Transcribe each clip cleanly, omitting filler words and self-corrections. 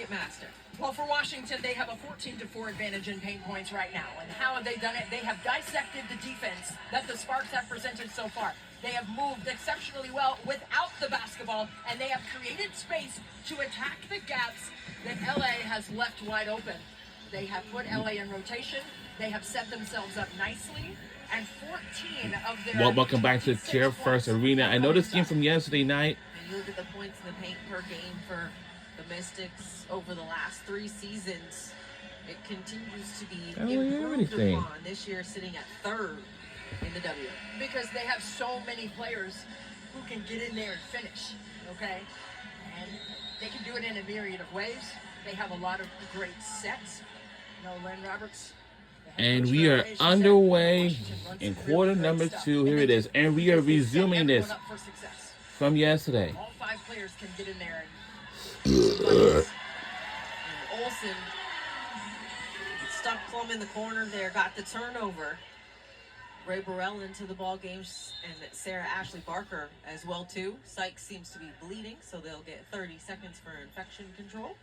Ticketmaster. Well, for Washington, they have a 14-4 advantage in paint points right now. And how have they done it? They have dissected the defense that the Sparks have presented so far. They have moved exceptionally well without the basketball, and they have created space to attack the gaps that LA has left wide open. They have put LA in rotation. They have set themselves up nicely, and 14 of their... Welcome back to Care First Arena. I know this game from yesterday night. And you look at the points in the paint per game for the Mystics over the last 3 seasons. It continues to be improved upon. This year sitting at 3rd in the W. Because they have so many players who can get in there and finish, okay? And they can do it in a myriad of ways. They have a lot of great sets. You know, Len Roberts. And we are underway in quarter number 2. Here it is. And we are resuming this from yesterday. All 5 players can get in there and Olsen stuck plumb in the corner there, got the turnover. Ray Burrell into the ball game, and Sarah Ashley Barker as well too. Sykes seems to be bleeding, so they'll get 30 seconds for infection control.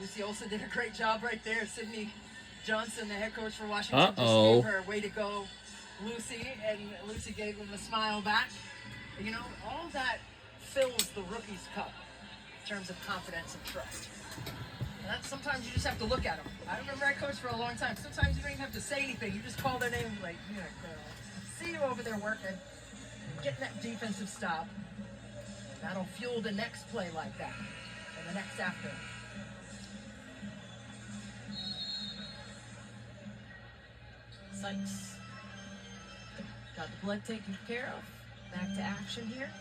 Lucy Olsen did a great job right there. Sydney Johnson, the head coach for Washington, just gave her way to go, Lucy, and Lucy gave him a smile back. You know, all that fills the rookie's cup in terms of confidence and trust. And that's, sometimes you just have to look at them. I remember I coached for a long time. Sometimes you don't even have to say anything. You just call their name, like, you know, see you over there working, getting that defensive stop. That'll fuel the next play like that, and the next after. Sykes got the blood taken care of. Back to action here.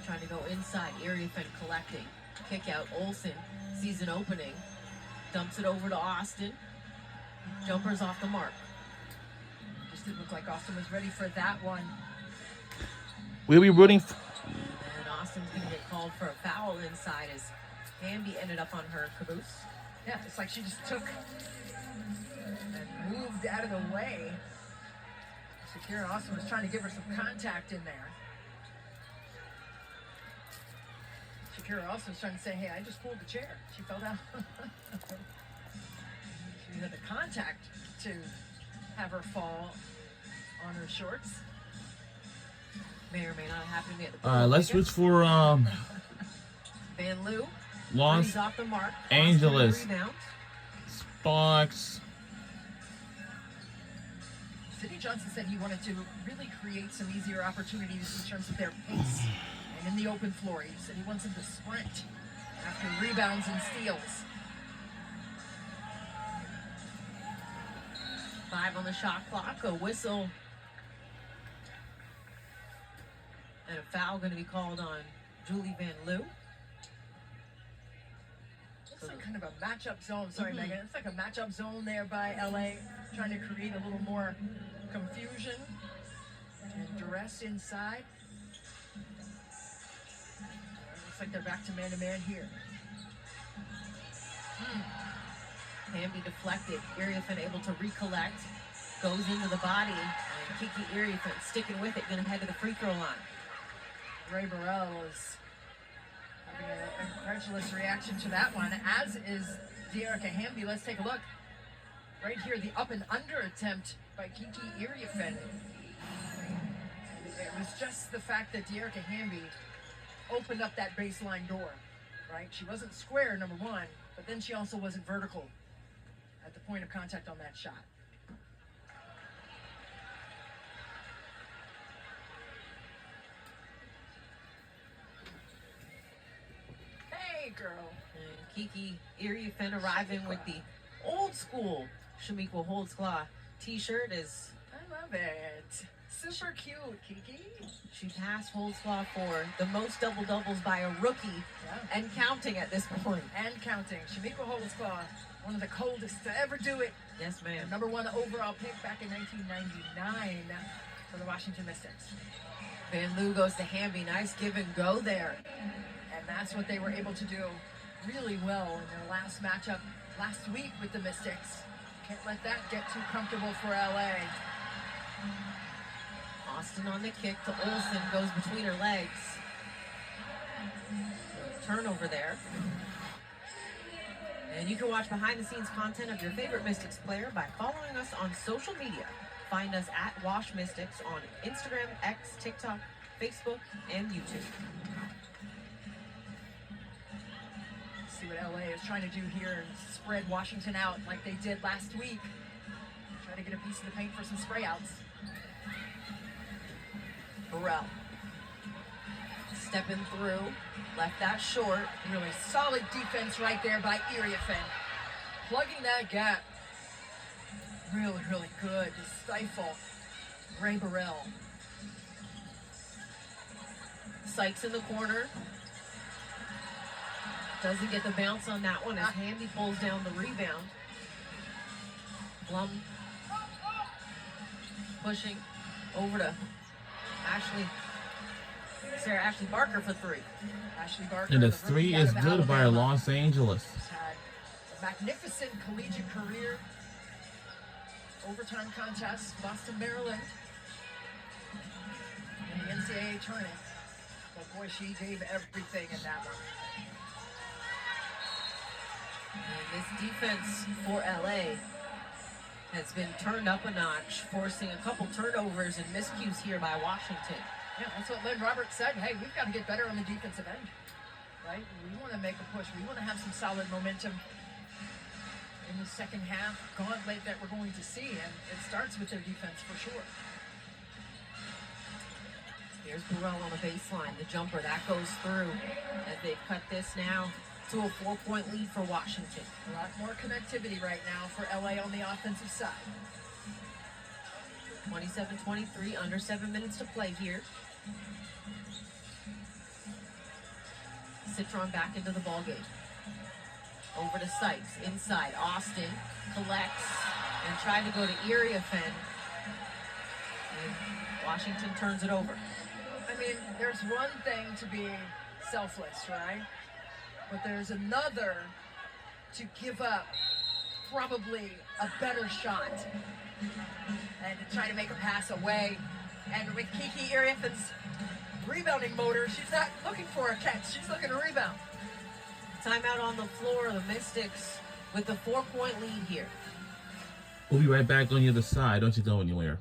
Trying to go inside. Iriafen collecting. Kick out. Olsen. Season opening. Dumps it over to Austin. Jumpers off the mark. Just didn't look like Austin was ready for that one. We'll be rooting for... And Austin's going to get called for a foul inside as Hamby ended up on her caboose. Yeah, it's like she just took and moved out of the way. Shakira Austin was trying to give her some contact in there. Shakira Austin was trying to say, hey, I just pulled the chair. She fell down. She had the contact to have her fall on her shorts. May or may not have happened to me at the let's root for Van Loo. Los off the mark. Angeles Sparks. Sydney Johnson said he wanted to really create some easier opportunities in terms of their pace and in the open floor. He said he wants them to sprint after rebounds and steals. 5 on the shot clock, a whistle, and a foul going to be called on Julie Van Loo. It's like kind of a matchup zone. Sorry, Megan. It's like a matchup zone there by LA, trying to create a little more confusion and duress inside. Looks like they're back to man-to-man here. Hamby deflected. Iriafen able to recollect. Goes into the body. And Kiki Iriafen sticking with it. Going to head to the free throw line. Ray Burrell is having an incredulous reaction to that one, as is Dearica Hamby. Let's take a look. Right here, the up and under attempt by Kiki Iriafen. It was just the fact that Dearica Hamby opened up that baseline door, right? She wasn't square, number one, but then she also wasn't vertical at the point of contact on that shot. Hey, girl. And Kiki Iriafen arriving with the old school Chamique Holdsclaw t-shirt is... I love it. Super cute, Kiki. She passed Holdsclaw for the most double-doubles by a rookie, and counting at this point. And counting. Chamique Holdsclaw, one of the coldest to ever do it. Yes, ma'am. Number 1 overall pick back in 1999 for the Washington Mystics. Van Loo goes to Hamby. Nice give and go there. And that's what they were able to do really well in their last matchup last week with the Mystics. Can't let that get too comfortable for LA. Austin on the kick to Olsen, goes between her legs. Turnover there. And you can watch behind-the-scenes content of your favorite Mystics player by following us on social media. Find us at Wash Mystics on Instagram, X, TikTok, Facebook, and YouTube. See what LA is trying to do here and spread Washington out like they did last week. Try to get a piece of the paint for some spray outs. Burrell. Stepping through, left that short. Really solid defense right there by Iriafen. Plugging that gap. Really, really good to stifle Ray Burrell. Sykes in the corner. Doesn't get the bounce on that one as Handy pulls down the rebound. Blum pushing over to Sarah Ashley Barker for three. Ashley Barker. And the three is good by Los Angeles. She's had a magnificent collegiate career. Overtime contest, Boston, Maryland. In the NCAA tournament. But boy, she gave everything in that one. And this defense for LA has been turned up a notch, forcing a couple turnovers and miscues here by Washington. Yeah, that's what Lynn Roberts said. Hey, we've got to get better on the defensive end, right? We want to make a push. We want to have some solid momentum in the second half gauntlet that we're going to see, and it starts with their defense for sure. Here's Burrell on the baseline. The jumper, that goes through as they've cut this now to a 4-point lead for Washington. A lot more connectivity right now for LA on the offensive side. 27-23, under 7 minutes to play here. Citron back into the ballgame. Over to Sykes, inside. Austin collects and tried to go to Iriafen. And Washington turns it over. I mean, there's one thing to be selfless, right? But there's another to give up probably a better shot and to try to make a pass away. And with Kiki Iriafen's rebounding motor, she's not looking for a catch. She's looking to rebound. Timeout on the floor. The Mystics with the 4-point lead here. We'll be right back on the other side. Don't you go anywhere.